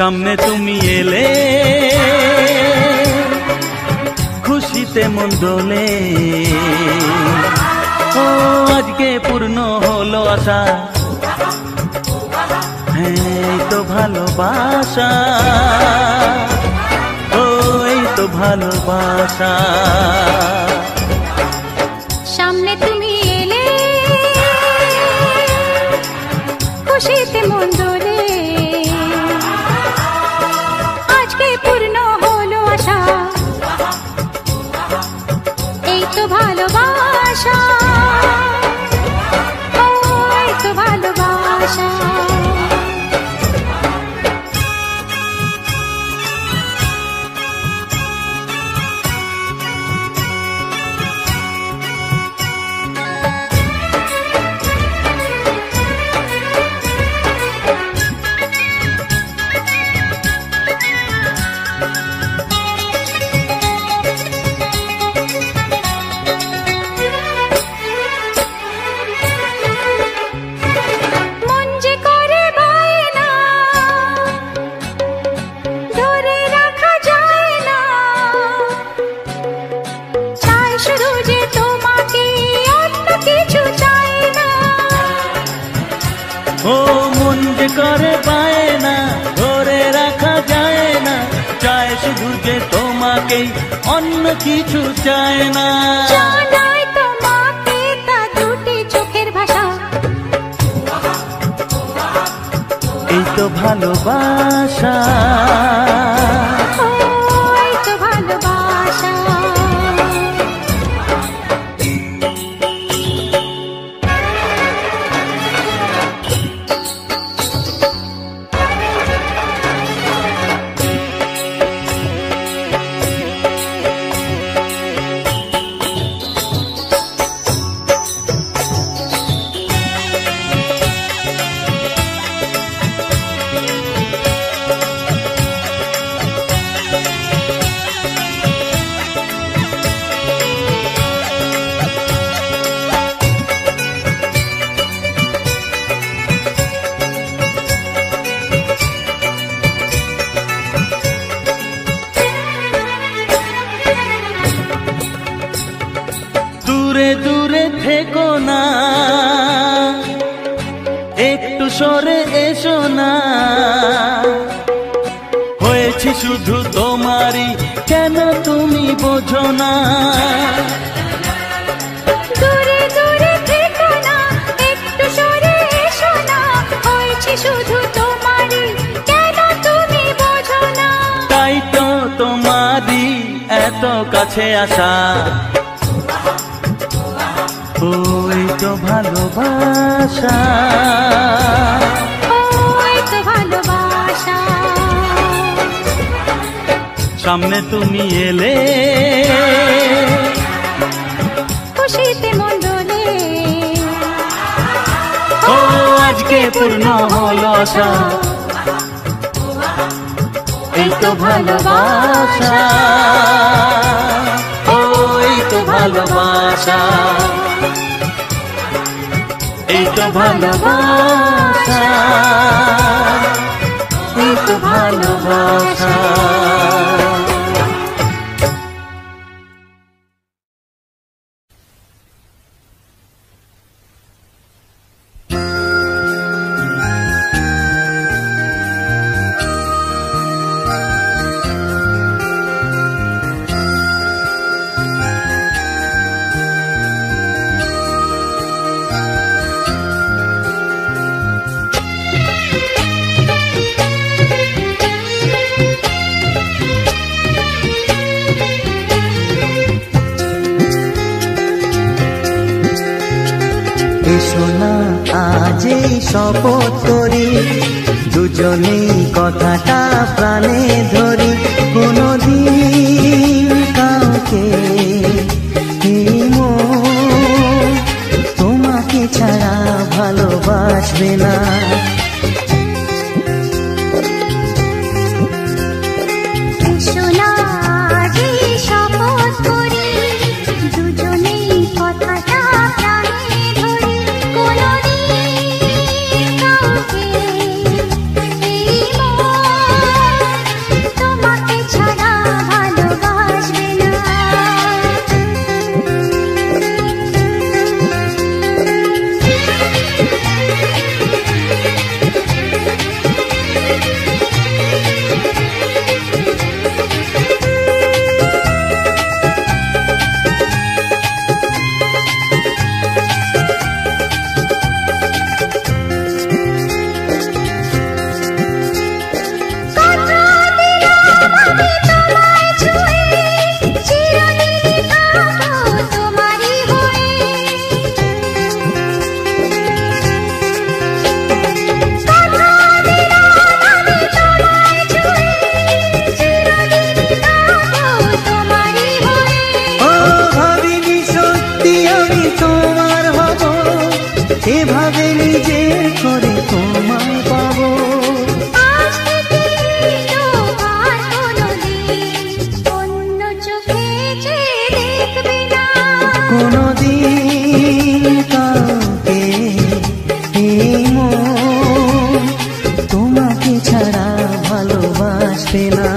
সামনে তুমি এলে খুশিতে মন দোলে। ও আজকে পূর্ণ হলো আশা, এই তো ভালোবাসা, ও এই তো ভালোবাসা। সামনে তুমি এলে খুশিতে মন দোলে, আজকে পূর্ণ হলো আশা, এই তো ভালোবাসা, ও এই তো ভালোবাসা। ও মন যে করে পায় না, ধরে রাখা যায় না, চায় শুধু যে তোমাকে, অন্য কিছু চায় না। জানাই তোমাকে তা দুটি চোখের ভাষা, এই তো ভালোবাসা, ও এই তো ভালোবাসা। দূরে দূরে থেকো না, একটু সরে এসো না, হয়েছি শুধু তোমারই, কেন তুমি বোঝো না। দূরে দূরে থেকো না, একটু সরে এসো না, হয়েছি শুধু তোমারই, কেন তুমি বোঝো না। তাই তো তোমারই এত কাছে আসা, ওই তো ভালোবাসা, ও এই তো ভালোবাসা। সামনে তুমি এলে খুশিতে মন দোলে, ও আজকে পূর্ণ হলো আশা, এই তো ভালোবাসা, ও এই তো ভালোবাসা, এই তো ভালোবাসা, এই তো ভালোবাসা। এসো না আজ শপথ করি, দুজনেই কথাটা প্রাণে ধরি, কোনদিন কাউকে তোমাকে ছাড়া ভালোবাসবে না। কোনদিন কাউকে এভাবে নিজের করে তোমায় পাবো। আজ থেকে তোমার কোনোদিন অন্য চোখে চেয়ে দেখবে না। কোনোদিন কাউকে এই মন তোমাকে ছাড়া ভালোবাসবে না।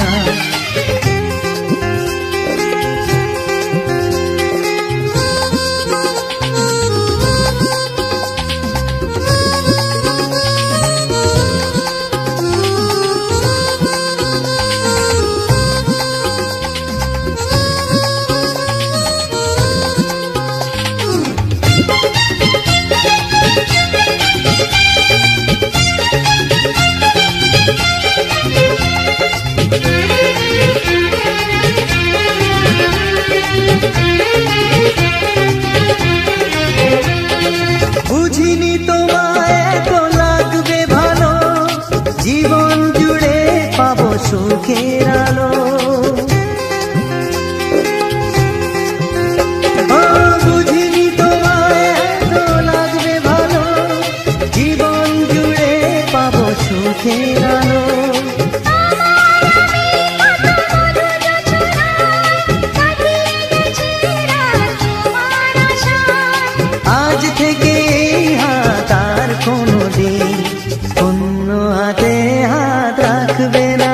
বুঝিনি তোমায় এত লাগবে ভালো, জীবন জুড়ে পাবো সুখের আলো। বুঝিনি তোমায় এত লাগবে ভালো, জীবন জুড়ে পাবো সুখের আলো। আজ থেকে হাত আর কোনোদিন অন্য হাতে হাত রাখবে না।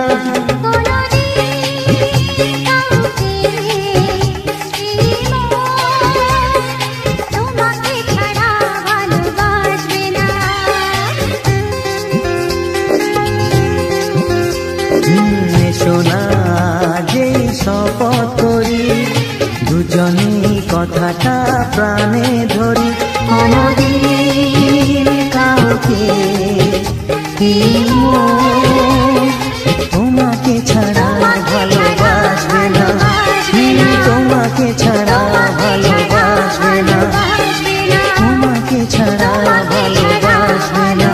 শোনা যে শপথ করি, দুজনেই কথাটা প্রাণে ধরি। কোনোদিন কাউকে তোমাকে ছাড়া ভালোবাসবে না, তোমাকে ছাড়া ভালোবাসবে না, তোমাকে ছাড়া ভালোবাসবে না।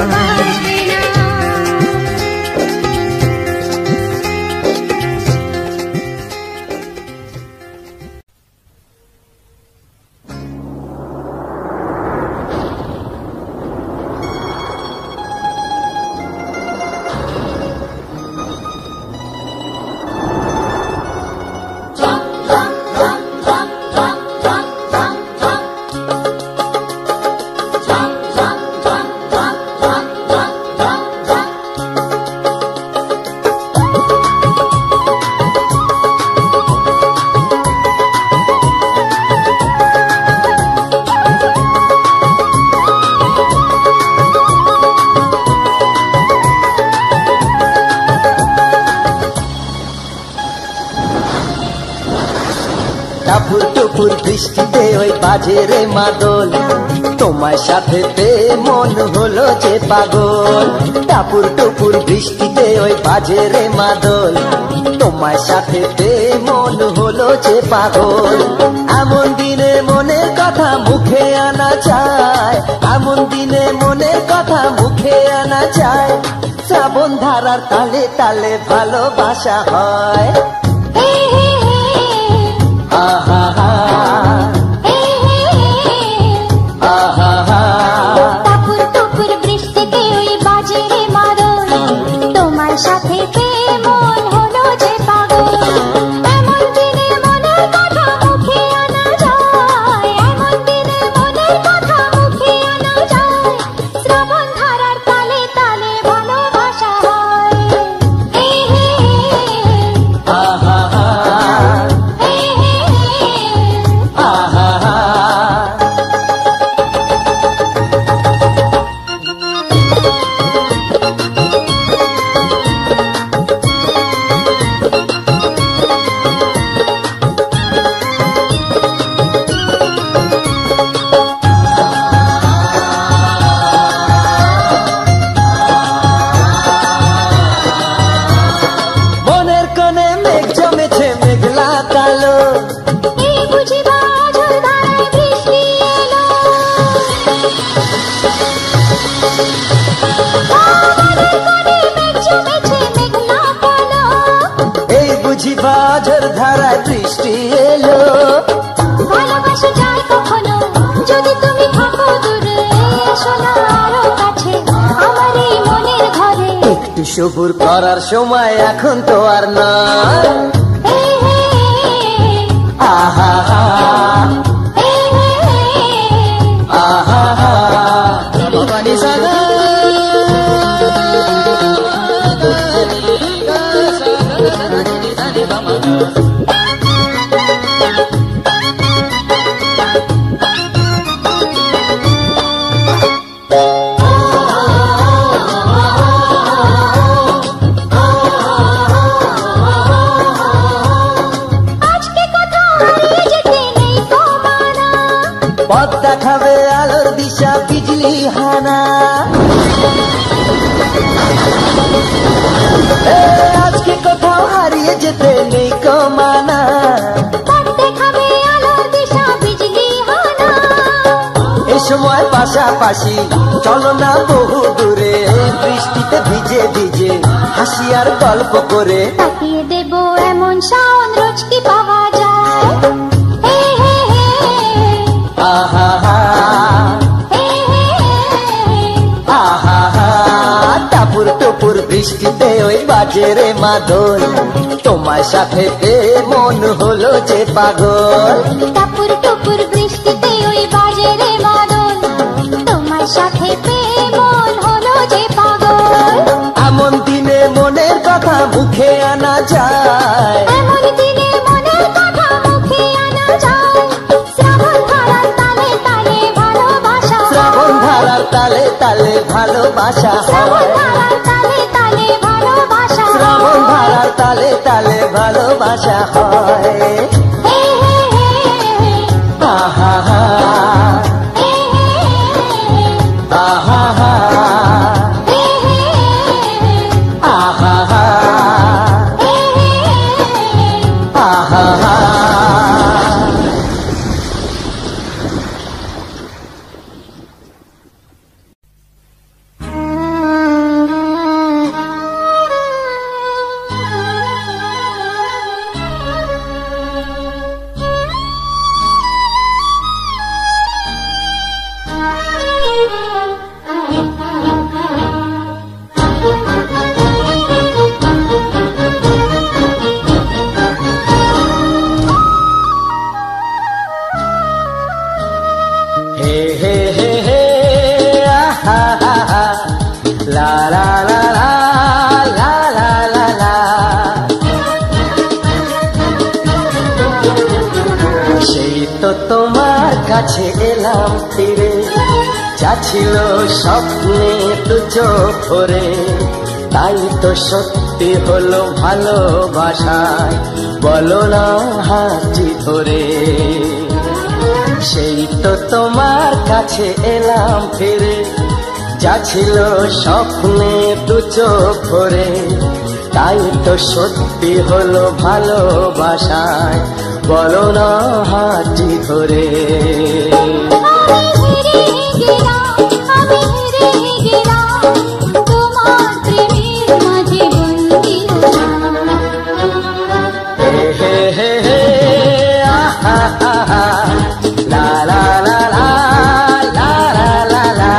টাপুর টুপুর বৃষ্টিতে ওই বাজে রে মাদল, তোমার সাথে মন হলো যে পাগল। টাপুর টুপুর বৃষ্টিতে ওই বাজে রে মাদল, তোমার সাথে মন হলো যে পাগল। এমন দিনে মনের কথা মুখে আনা চায়, এমন দিনে মনের কথা মুখে আনা চায়। শ্রাবণ ধারার তালে তালে ভালোবাসা হয়। টাপুর টুপুর বৃষ্টিতে ওই বাজে রে মাদল, তোমার সাথে মন হলো যে পাগল। এমন দিনে মনের কথা মুখে আনা যায়, এমন দিনে মনের কথা মুখে আনা যায়। শ্রাবণ ধারার তালে তালে ভালোবাসা হয়। বাজর ধারায় বৃষ্টি এলো। ভালোবাসা যায় কখনো যদি তুমি থাকো দূরে, এসো সবুর করার সময় এখন তো আর না। আহা আহা পথ দেখাবে আলোর দিশা বিজলি হানা। আজকে কোথাও হারিয়ে যেতে নেই কমানা। পথ দেখাবে আলোর দিশা বিজলি হানা। এই সময় পাশাপাশি চলো না বহু দূরে, বৃষ্টিতে ভিজে ভিজে হাসি আর গল্প করে। তাকিয়ে দেব এমন শাওন রোজ কি পাওয়া যায়। আহা আহা টাপুর টুপুর বৃষ্টিতে ওই বাজে রে মাদল, তোমার সাথে পেয়ে মন হলো যে পাগল। টাপুর টুপুর বৃষ্টিতে ওই বাজে রে মাদল, তোমার সাথে পেয়ে মন হলো যে পাগল। এমন দিনে মনের কথা মুখে আনা যায়, এমন দিনে মনের কথা মুখে আনা যায়। শ্রাবণ ধারার তালে তালে ভালোবাসা, শ্রাবণ ধারার তালে তালে ভালোবাসা শ্রাবণ হয়। ধারার তালে তালে ভালোবাসা, শ্রাবণ ধারার তালে তালে ভালোবাসা হয়। আহা আহা আহা আহা। হে হে হে হে আহা আহা লা লা লা লা লা লা লা লা। সেই তো তোমার কাছে এলাম ফিরে, যা ছিল স্বপ্নে তো চোখ ভরে, তাই তো সত্যি হলো ভালোবাসায়, বলো না হাতটি ধরে। সেই তো তোমার কাছে এলাম ফিরে, যা ছিল স্বপ্নে দু চোখ ভরে, তাই তো সত্যি হলো ভালোবাসায়, বলো না হাতটি ধরে। আমি হেরে গেলাম, আমি হেরে গেলাম, তোমার প্রেমের মাঝে বন্দী হলাম। হে হে হে হে আহা আহা লা লা লা লা লা লা লা লা।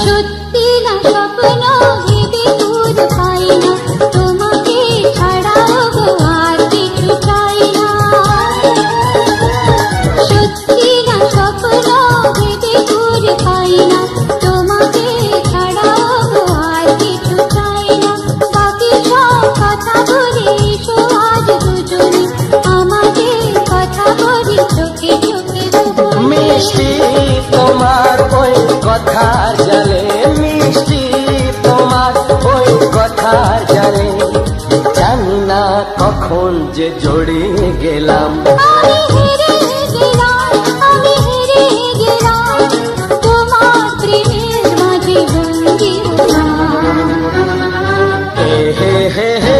সত্যি না স্বপ্ন ভেবে দূর পাই না, তোমাকে ছাড়াও গো আর কিছু চাই না। সত্যি না স্বপ্ন ভেবে দূর পাই না, তোমাকে ছাড়াও গো আর কিছু চাই না। বাকি সব কথা বলে এসো আজ দুজনে, আমাদের কথা বলি চোখে চোখে দুজনে। মিষ্টি তোমার ওই কথার জালে, মিষ্টি তোমার ওই কথার জালে, জানি না কখন যে জড়িয়ে গেলাম। আমি হেরে গেলাম, আমি হেরে গেলাম, তোমার প্রেমের মাঝে বন্দী হলাম। হে হে হে হে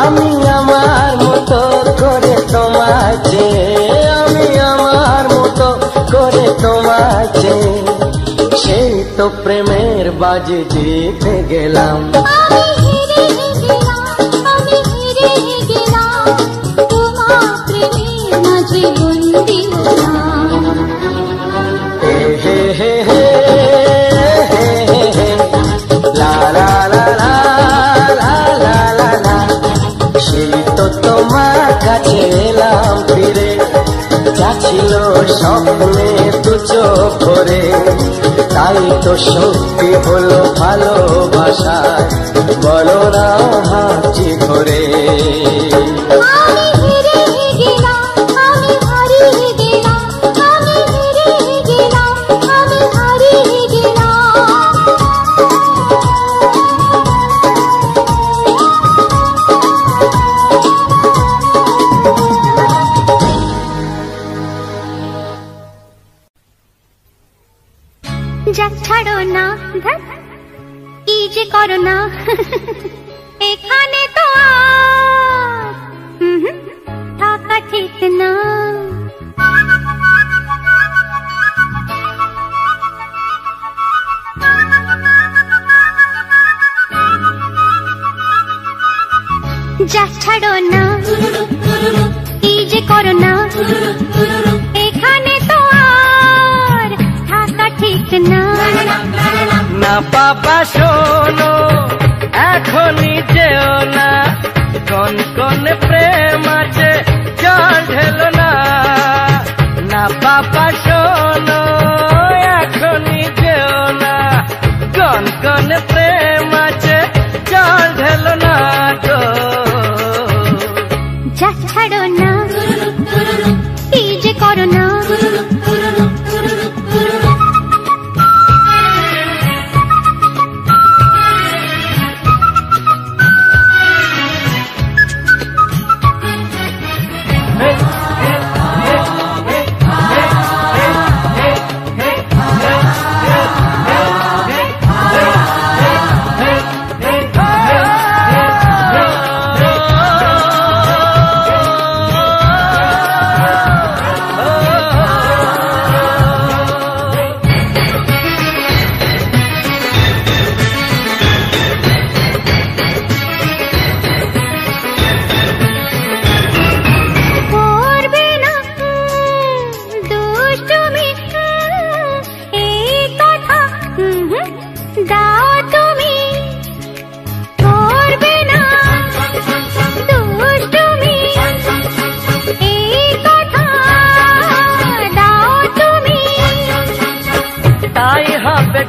আমি আমার মতো করে তোমায় চেয়ে, আমি আমার মতো করে তোমায় চেয়ে, সেই তো প্রেমের বাজে জিতে গেলাম। আমি হেরে গেলাম, আমি হেরে গেলাম, তোমার প্রেমের মাঝে বন্দী হলাম। হে হে হে হে হে হে হে, লা লা লা লা লা লা লা লা। সেই তো তোমার কাছে এলাম ফিরে, যা ছিল স্বপ্নে দু চোখ ভরে, তাই তো সত্যি হলো ভালোবাসায়, বলো না হাঁচি ধরে। আমি হেরে গেলাম, আমি হারিয়ে গেলাম, আমি হেরে গেলাম, আমি হারিয়ে গেলাম। যা ছাড়ো না, ধ্যাৎ, কি যে করো না, এখানে তো আর থাকা ঠিক না। যা ছাড়ো না, কি যে করো না, এখানে তো আর থাকা ঠিক না। না বাবা শোনো, এখনই যেও না, কোন কোন প্রেম আছে জল ঢেলো না। না বাবা শোনো, এখনই যেও না, কোন কোন প্রেম আছে জল ঢেলো না গো। যা ছাড়ো না, কি যে করো না,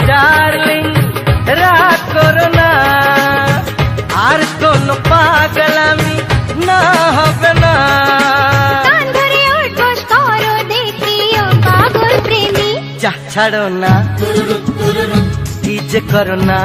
ডার্লিং রাগ করো না, আর কোন পাগলামি না হবে না। যা ছাড়ো না, কি যে করো না,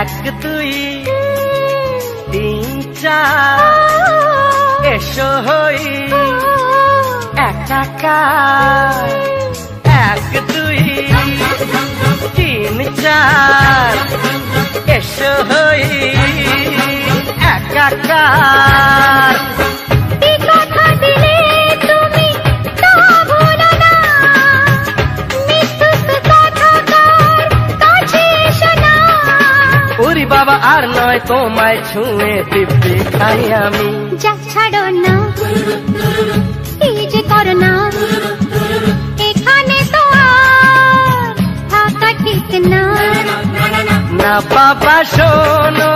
এক দুই তিন চার এসো হই একাকার। এক দুই তিন চার এসো হই একাকার। বাবা আর নয় তোমায় ছুঁয়ে দিব্যি খাই আমি। যা ছাড়ো না, কি যে করো না, এখানে তো আর থাকা ঠিক না। না বাবা শোনো,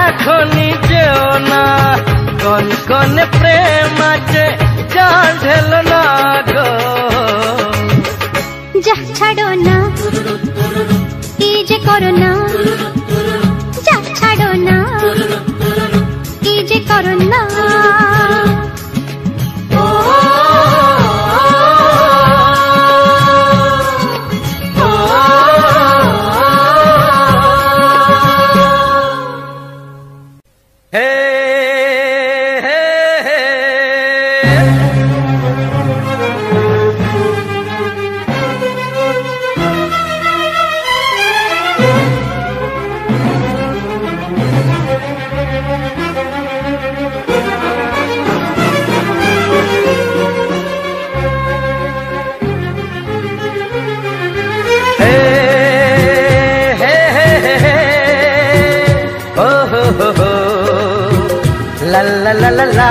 এখনই যেও না, কোন কোন প্রেম আছে ঢেলো না গো। যা ছাড়ো না, কি যে করো না, যা ছাড়ো না, কি যে করো না। La la la la la.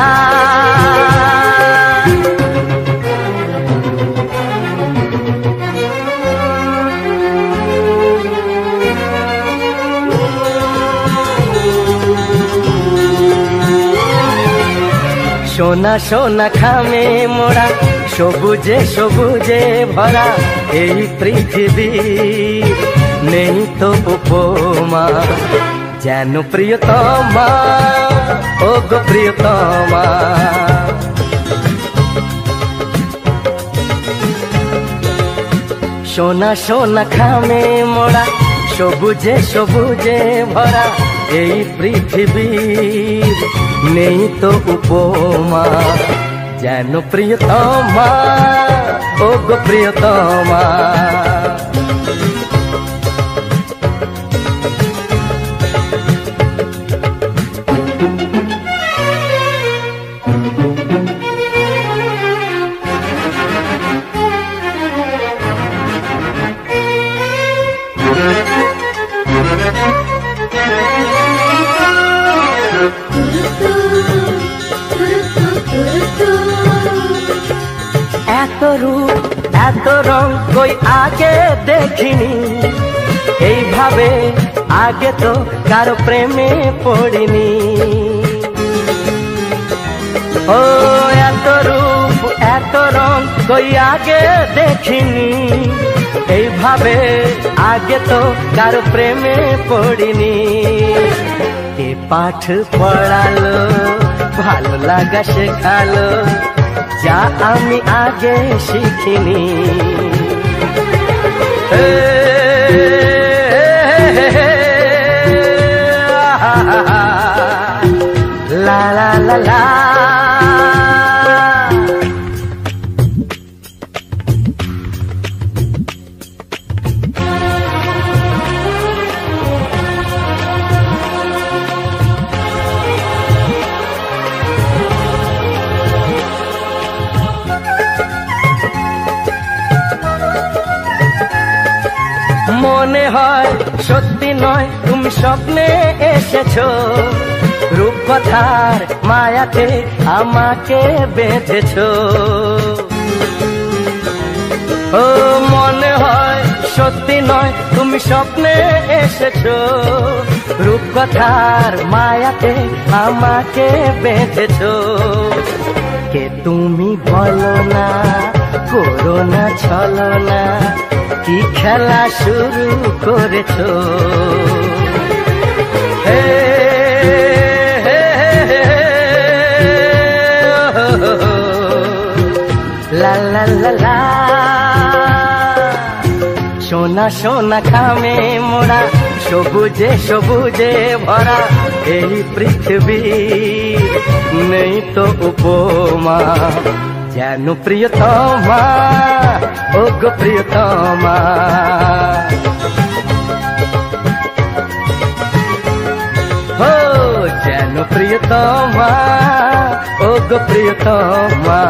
সোনা সোনা খামে মোড়া, সবুজে সবুজে ভরা এই পৃথিবী, নেই তো উপমা যেন প্রিয়তমা, ও গো প্রিয়তমা। সোনা সোনা খামে মোড়া, সবুজে সবুজে ভরা এই পৃথিবীর, নেই তো উপমা যেন প্রিয়তমা, ও গো প্রিয়তমা। এত রূপ এত রং কই আগে দেখিনি, এইভাবে আগে তো কারো প্রেমে পড়িনি। ও এত রূপ এত রং কই আগে দেখিনি, এইভাবে আগে তো কারো প্রেমে পড়িনি। কে পাঠ পড়ালো, ভালো লাগা শেখালো, যা আমি আগে শিখিনি। লা লা লা লা। মনে হয় সত্যি নয়, তুমি স্বপ্নে এসেছো, রূপকথার মায়াতে আমাকে বেঁধেছো। ও মনে হয় সত্যি নয়, তুমি স্বপ্নে এসেছো, রূপকথার মায়াতে আমাকে বেঁধেছো। কে তুমি বলো না, করো না ছলনা, কি খেলা শুরু করেছো। হে লা লা লা লা। সোনা সোনা খামে মোড়া, সবুজে সবুজে ভরা এই পৃথিবী, নেই তো উপমা যেন প্রিয়তমা, ও গো প্রিয়তমা। हो যেন প্রিয়তমা, ও গো প্রিয়তমা।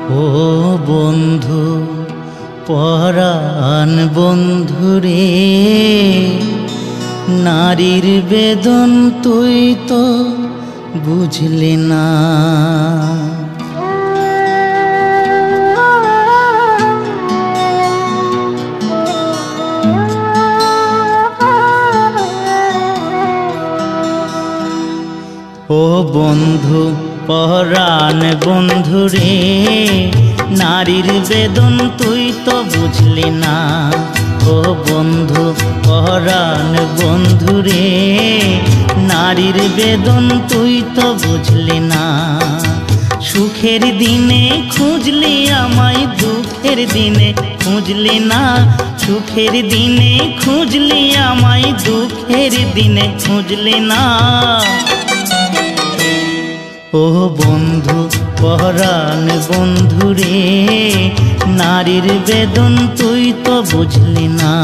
ও বন্ধু পরাণ বন্ধুরে, নারীর বেদন তুই তো বুঝলি না। ও বন্ধু পরাণ বন্ধুরে, নারীর বেদন তুই তো বুঝলি না। ও বন্ধু পরাণ বন্ধুরে, নারীর বেদন তুই তো বুঝলি না। সুখের দিনে খুঁজলি আমায়, দুঃখের দিনে খুঁজলি না। সুখের দিনে খুঁজলি আমায়, দুঃখের দিনে খুঁজলি না। ও বন্ধু পরাণ বন্ধুরে, নারীর বেদন তুই তো বুঝলি না।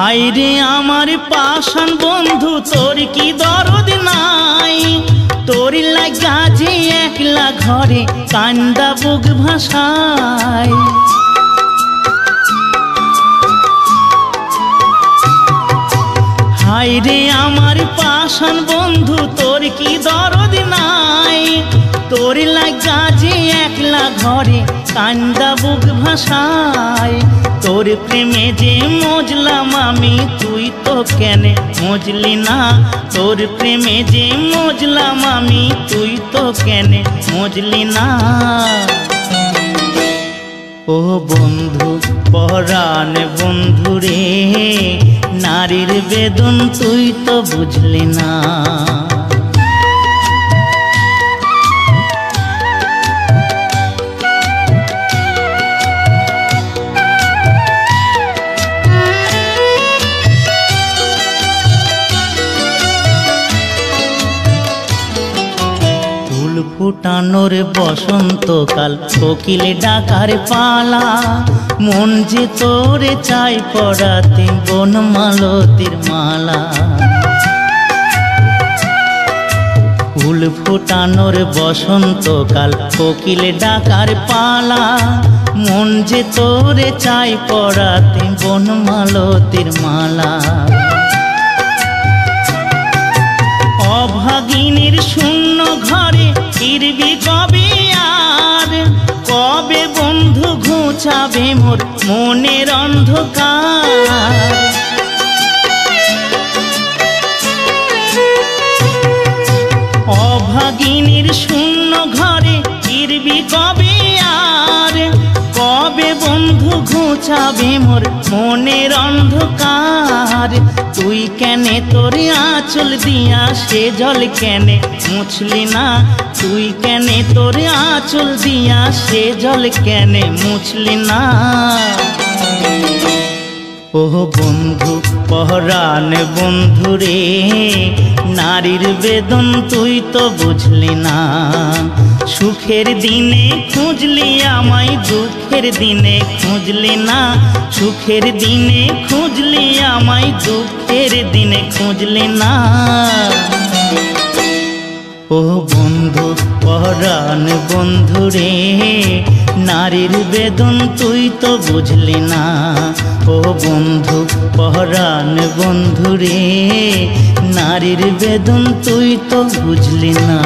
হায়রে আমার পাষাণ বন্ধু, তোর কি দরদ নাই? তোর লাগা যে একলা ঘরে কান্দা বুক ভাসায়। হায়রে আমার পাষাণ বন্ধু, তোর কি দরদ নাই? তোর লাগা যে একলা ঘরে কান্দা বুক ভাসায়। তোর প্রেমে যে মজলাম আমি, তুই তো কেনে মজলি না। তোর প্রেমে যে মজলাম আমি, তুই তো কেনে মজলি না। ও বন্ধু পরাণ বন্ধুরে, নারীর বেদন তুই তো বুঝলি না। ফুটানোর বসন্তকাল, কোকিল ডাকার পালা। মন যে তোরে চাই পড়াতে বনমালতির মালা। ফুল ফুটানোর বসন্তকাল, কোকিল ডাকার পালা। মন যে তোরে চাই পড়াতে বনমালতির মালা। অভাগিনীর শূন্য ঘরে ফিরবি কবে আর? কবে বন্ধু ঘুচাবে মোর মনের অন্ধকার? অভাগিনীর শূন্য ঘরে ফিরবি কবে আর? কবে বন্ধু ঘুচাবে মোর মনের অন্ধকার? তুই কেনে তোর আঁচল দিয়া সে জল কেনে মুছলি না? তুই কেনে তোর আঁচল দিয়া সে জল কেনে মুছলি না? ও বন্ধু পরাণ বন্ধুরে, নারীর বেদন তুই তো বুঝলি না। সুখের দিনে খুঁজলি আমায়, দুঃখের দিনে খুঁজলি না। সুখের দিনে খুঁজলি আমায়, দুঃখের দিনে খুঁজলি না। ও বন্ধু পরাণ বন্ধুরে, নারীর বেদন তুই তো বুঝলি না। ও বন্ধু পরাণ বন্ধুরে, নারীর বেদন তুই তো বুঝলি না।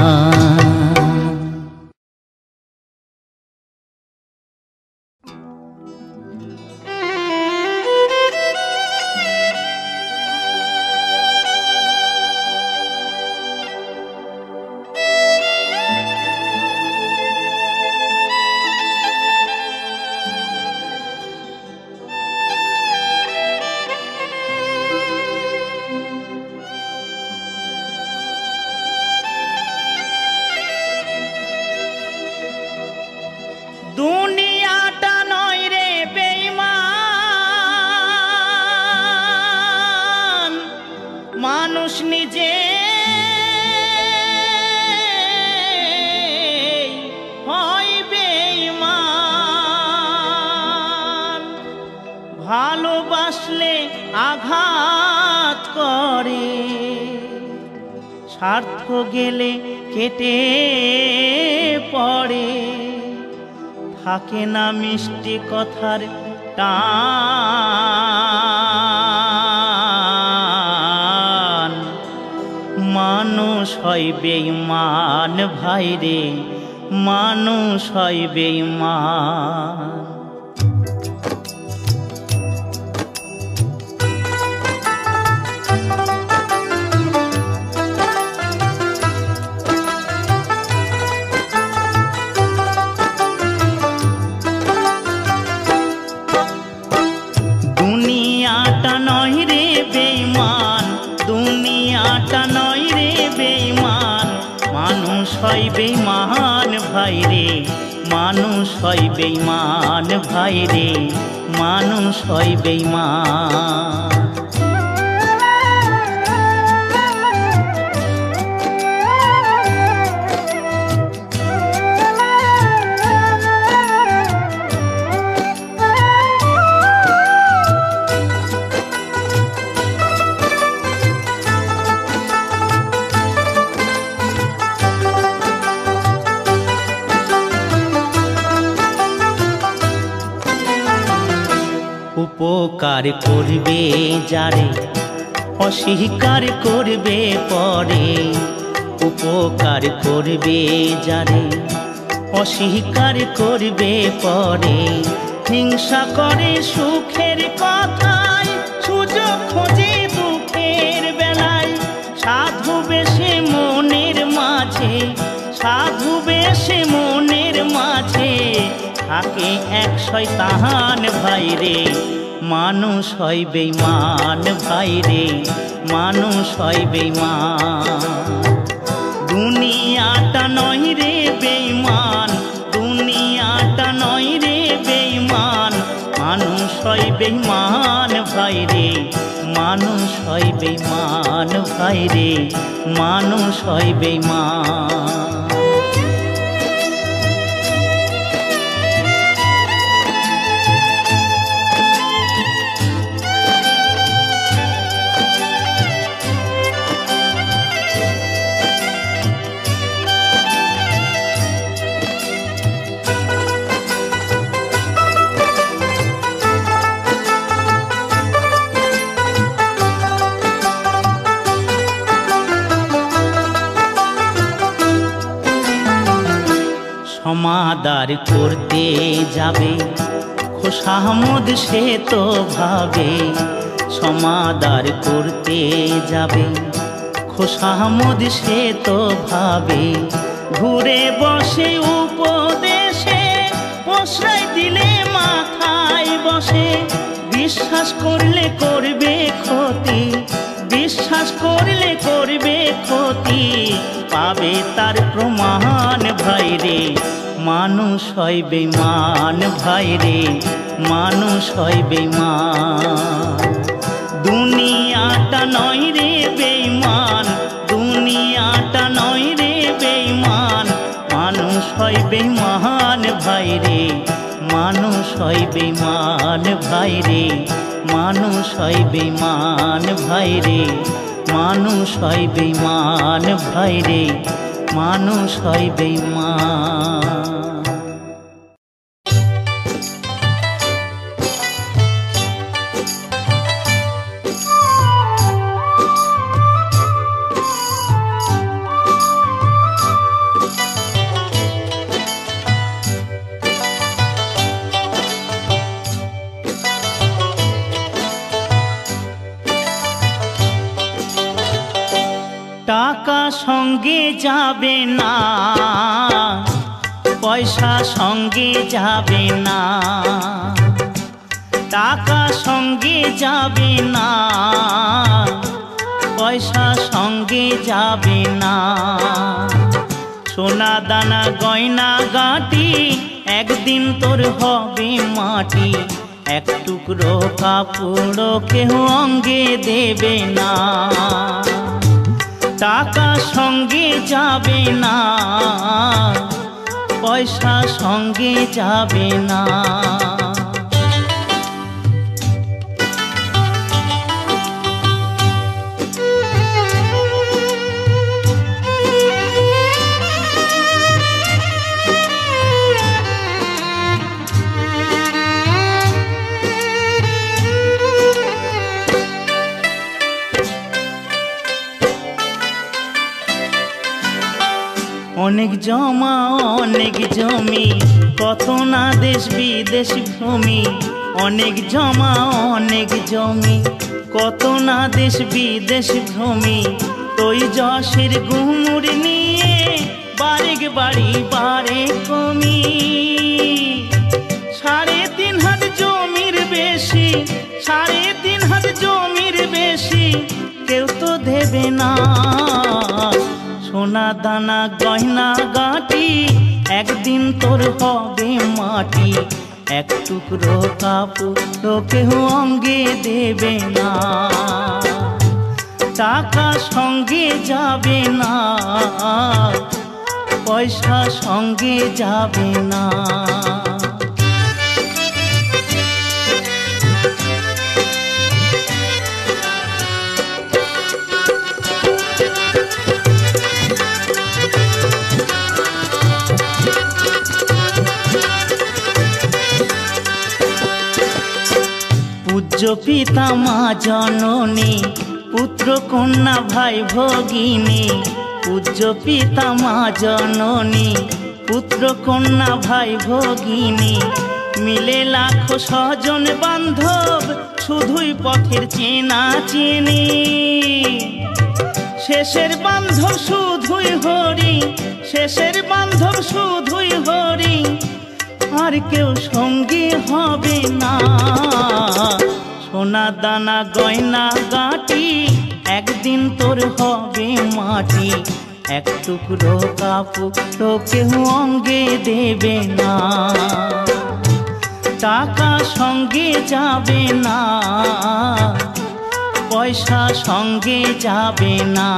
মানুষ নিজে হয় বেঈমান, ভালোবাসলে আঘাত করে, স্বার্থ গেলে কেটে পড়ে, থাকে না মিষ্টি কথার টান। মানুষ হয় বেঈমান ভাইরে, মানুষ হয় বেঈমান। দুনিয়াটা নয় রে বেঈমান, দুনিয়াটা নয় রে বেঈমান, মানুষ হয় বেঈমান ভাইরে, মানুষ হয় বেঈমান ভাইরে, মানুষ হয় বেঈমান। উপকার করবে যারে, অস্বীকার করবে পরে, উপকার করবে যারে, অস্বীকার করবে পরে, হিংসা করে সুখের কথায়, সুযোগ খোঁজে দুঃখের বেলায়, সাধু বেশে মনের মাঝে, সাধু বেশে মনের মাঝে, থাকে এক শয়তান ভাইরে, মানুষ হয় বেঈমান ভাইরে, মানুষ হয় বেঈমান। দুনিয়াটা নয় রে বেঈমান, দুনিয়াটা নয় রে বেঈমান, মানুষ হয় বেঈমান ভাইরে, মানুষ হয় বেঈমান ভাইরে, মানুষ হয় বেঈমান। সমাদার করতে যাবে খোশামদ সে তো ভাবে, সমাদার করতে যাবে খোশামদ সে তো ভাবে, ঘুরে বসে উপদেশে প্রশ্রয় দিলে মাথায় বসে, বিশ্বাস করলে করবে ক্ষতি, বিশ্বাস করলে করবে ক্ষতি, পাবে তার প্রমাণ ভাইরে, মানুষ হয় বেঈমান ভাইরে, মানুষ হয় বেঈমান। দুনিয়াটা নয় রে বেঈমান, দুনিয়াটা নয় রে বেঈমান, মানুষ হয় বেঈমান ভাইরে, মানুষ হয় বেঈমান ভাইরে, মানুষ হয় বেঈমান ভাইরে, মানুষ হয় বেঈমান ভাইরে, মানুষ হয় বেঈমান। টাকা সঙ্গে যাবে না, পয়সা সঙ্গে যাবে না, টাকা সঙ্গে যাবে না, পয়সা সঙ্গে যাবে না, সোনা দানা গয়না গাঁটি একদিন তোর হবে মাটি, এক টুকরো কাপড় কেউ অঙ্গে দেবে না। টাকা সঙ্গে যাবে না, পয়সা সঙ্গে যাবে না। অনেক জমা অনেক জমি, কত না দেশ বিদেশ ভূমি। অনেক জমা অনেক জমি, কত না দেশ বিদেশ ভূমি। তুই যশের গুমুর নিয়ে বারেক বাড়ি বারে কমি। 3.5 হাত জমির বেশি, 3.5 হাত জমির বেশি কেউ তো দেবে না। সোনা দানা গয়না গাটি একদিন তোর হবে মাটি। এক টুকরো কাপড় কেউ অঙ্গে দেবে না। টাকা সঙ্গে যাবে না, পয়সা সঙ্গে যাবে না। পূজ্য পিতা মা জননী, পুত্র কন্যা ভাই ভগিনী। পূজ্য পিতা মা জননী, পুত্র কন্যা ভাই ভগিনী। মিলে লাখো স্বজন বান্ধব, শুধুই পথের চেনা চেনি। শেষের বান্ধব শুধুই হরি, শেষের বান্ধব শুধুই হরি। আর কেউ সঙ্গী হবে না। সোনা দানা গয়না গাটি একদিন তোর হবে মাটি। এক টুকরো কাপড় কেউ অঙ্গে দেবে না। টাকা সঙ্গে যাবে না, পয়সা সঙ্গে যাবে না।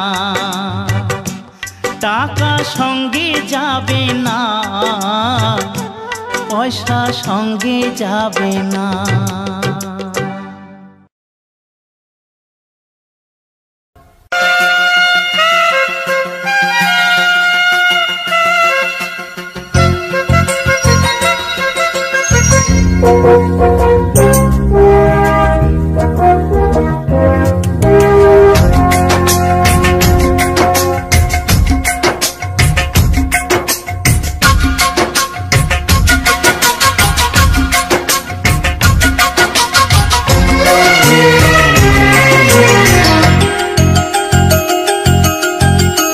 টাকা সঙ্গে যাবে না, পয়সা সঙ্গে যাবে না।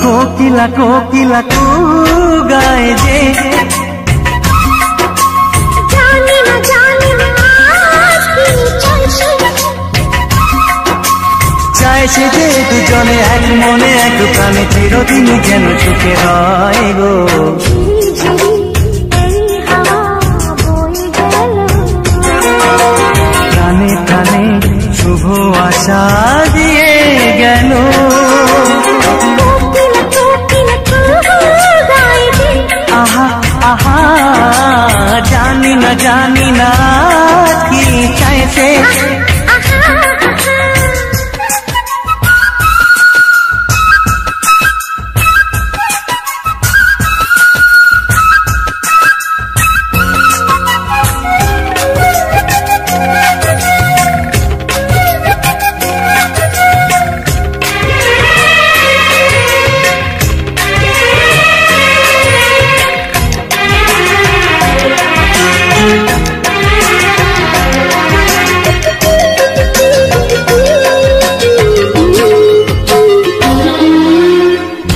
কোকিলা কোকিলা কু গায় যে, জানি না আজ কি চাইছে। চাইছে যে দুজনে এক মনে এক প্রাণে চিরদিনই যেন সুখে রয় গো। প্রাণে প্রাণে শুভ আশা দিয়ে গেল। আহা আহা জানি না কি চাইছে।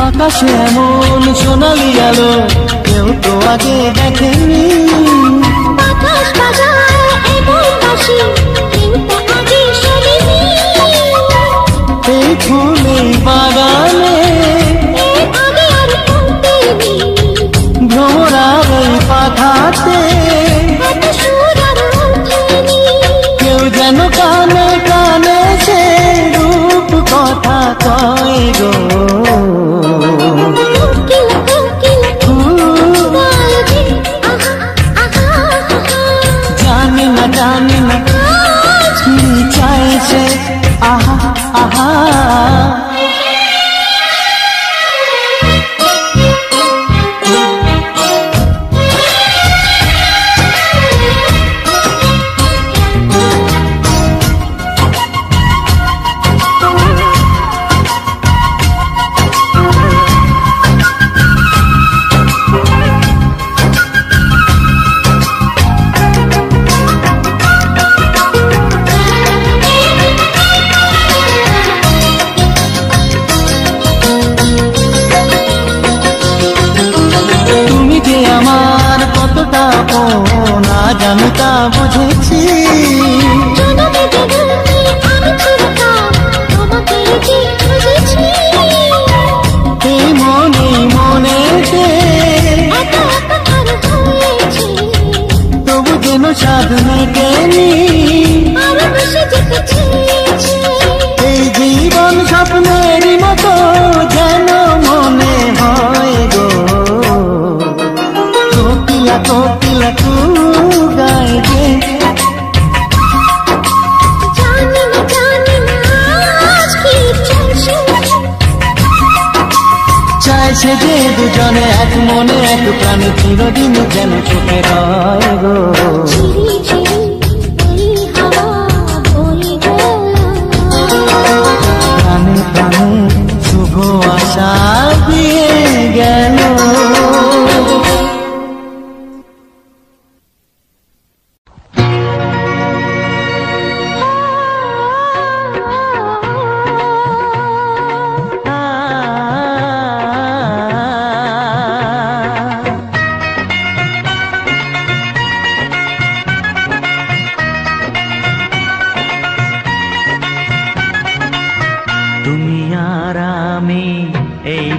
আকাশে এমন সোনালি আলো কেউ তো আগে দেখেনি। বাতাস বাজায় এমন বাঁশি কিন্তু আগে শুনিনি। এই ফুলের বাগানে আগে আর শুনতেনি। ভ্রমরার ওই পাখাতে এত সুর আর ওঠেনি। কেউ যেন কানে কানে সে রূপ কথা কয় গো। জানি না কি চাইছে আহা আহা না জানি তা বুঝেছি এই মনে মনে তবু যেন সাধ মেটেনি এই জীবন স্বপ্নেরই মতো যেন মনে হয় গো কোকিলা কোকিলা তু গায় গে চাইছে যে দুজনে এক মনে এক প্রাণে চিরদিন যেন চোখে রয় গো প্রাণে প্রাণে শুভ আশা দিয়ে গেল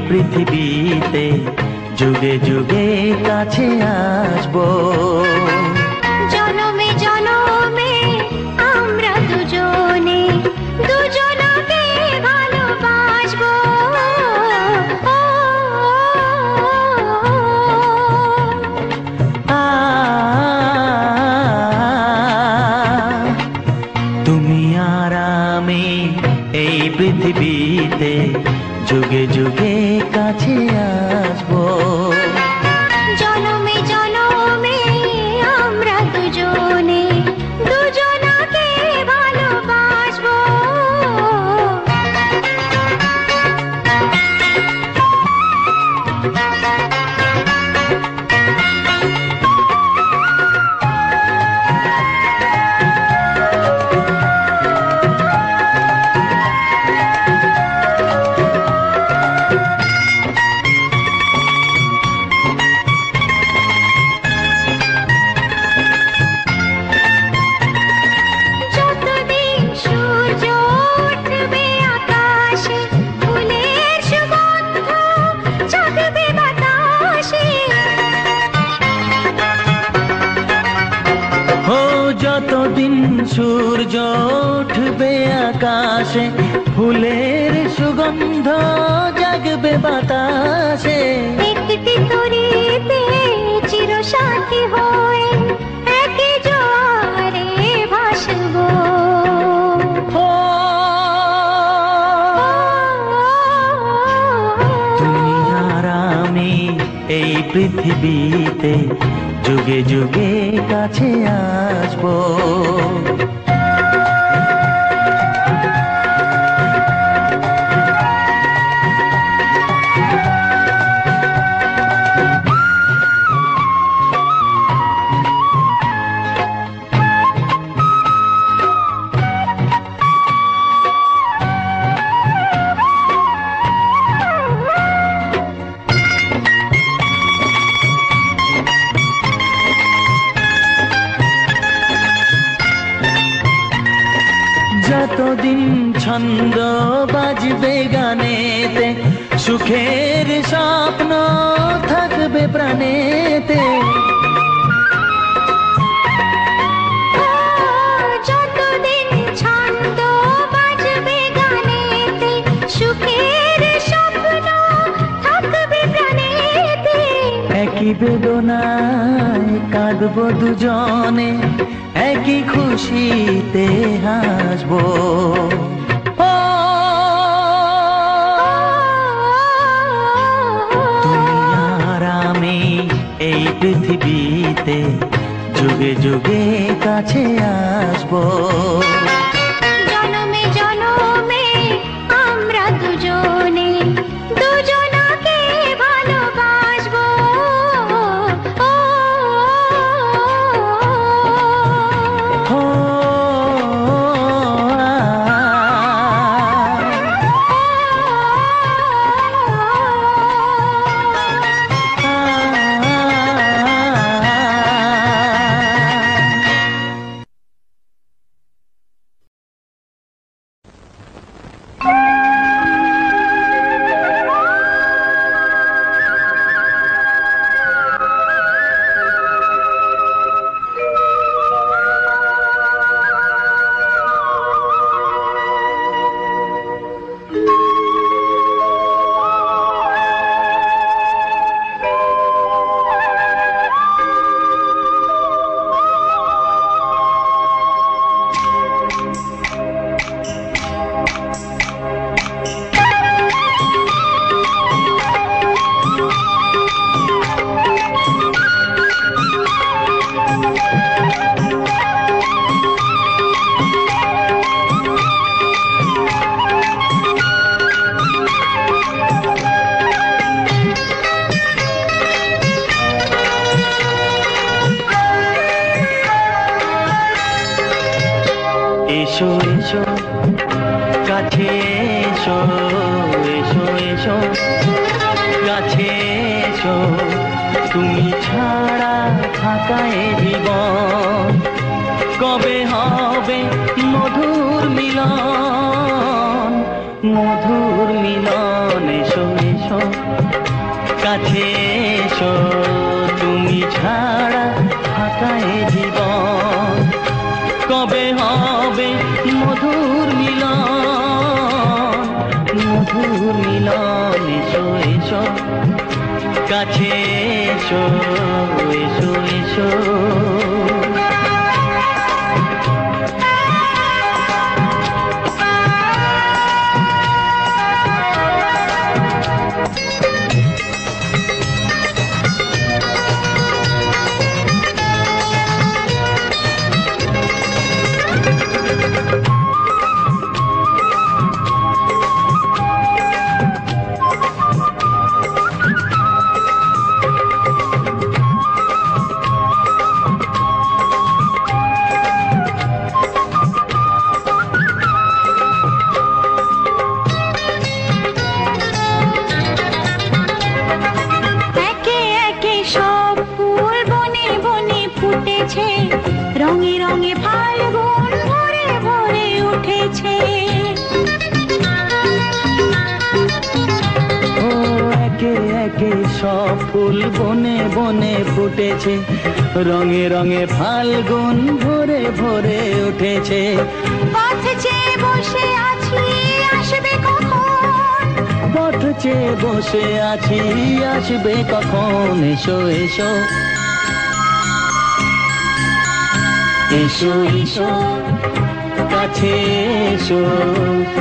পৃথিবীতে যুগে যুগে কাছে আসবো জনমে জনমে আমরা দুজনে দুজনকে ভালোবাসবো তুমি আর আমি এই পৃথিবীতে যুগে যুগে কাছে আসবো জনমে জনমে আমরা দুজনে দুজনকে ভালোবাসবো যতদিন সূর্য উঠবে আকাশে ফুলের সুগন্ধ জাগবে বাতাসে একটি তরিতে চিরসাথী হয়ে একই জোয়ারে ভাসবো তুমি আর আমি এই পৃথিবীতে যুগে যুগে কাছে আসবো যতদিন ছন্দ বাজবে গানেতে সুখের স্বপ্ন থাকবে প্রাণেতে যতদিন ছন্দ বাজবে গানেতে সুখের স্বপ্ন থাকবে প্রাণেতে একই বেদনায় কাঁদবো দুজনে এক একই খুশিতে হাসবো। তুমি আর আমি এই পৃথিবীতে যুগে যুগে কাছে আসবো। জনমে জনমে আমরা দুজনে দুজনাকে ভালোবাসবো। এসো এসো কাছে এসো, এসো এসো কাছে এসো, তুমি ছাড়া ফাঁকা এ জীবন, কবে হবে মধুর মিলন, মধুর মিলন। এসো এসো কাছে এসো, তুমি ছাড়া ফাঁকা এ জীবন, কবে হবে মধুর মিলন, মধুর মিলন। এসো এসো কাছে এসো, এসো এসো। রঙে রঙে ফাল্গুন ভরে ভরে উঠেছে। ও একে একে সব ফুল বনে বনে ফুটেছে, রঙে রঙে ফাল্গুন ভরে ভরে উঠেছে। পথ চেয়ে বসে আছি আসবে কখন, পথ চেয়ে বসে আছি আসবে কখন। এসো এসো এসো এসো কাছে এসো,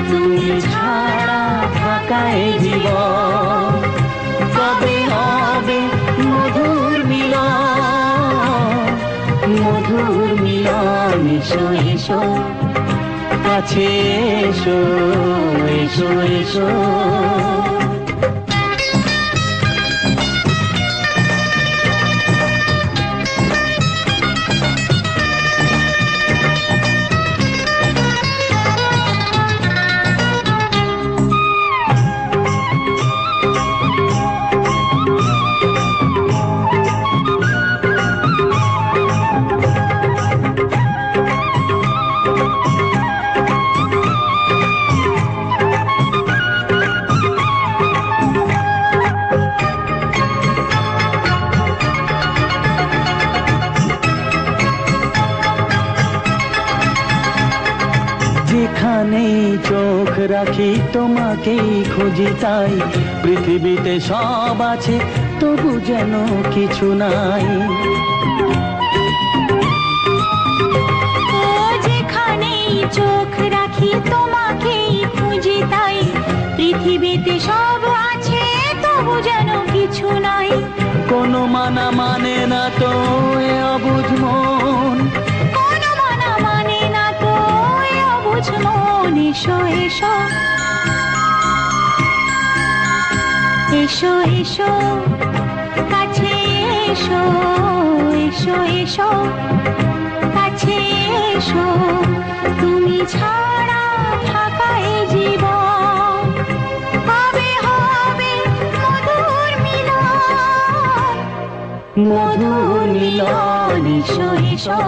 তুমি ছাড়া ফাঁকা এ জীবন, কবে হবে মধুর মিলন, মধুর মিলন। এসো এসো কাছে এসো, এসো এসো। যেখানেই চোখ রাখি তোমাকেই খুঁজি, তাই পৃথিবীতে সব আছে তবু যেন কিছু নাই। মানা মানে না তো এ অবুঝ মন, কোনো মানা মানে না তো এ অবুঝ মন। এসো এসো এসো এসো কাছে এসো, এসো এসো কাছে এসো, তুমি ছাড়া থাকা এ জীবন হবে হবে মধুর মিলন, মধুর মিলন। এসো এসো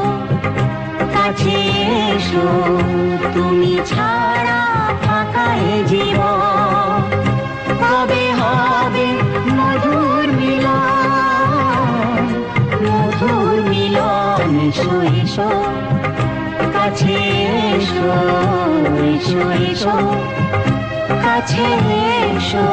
কাছে এসো, তুমি ছাড়া থাকা এ জীবন হবে হবে মধুর মিলন, মধুর মিলন। এসো এসো কাছে এসো, এসো এসো কাছে এসো।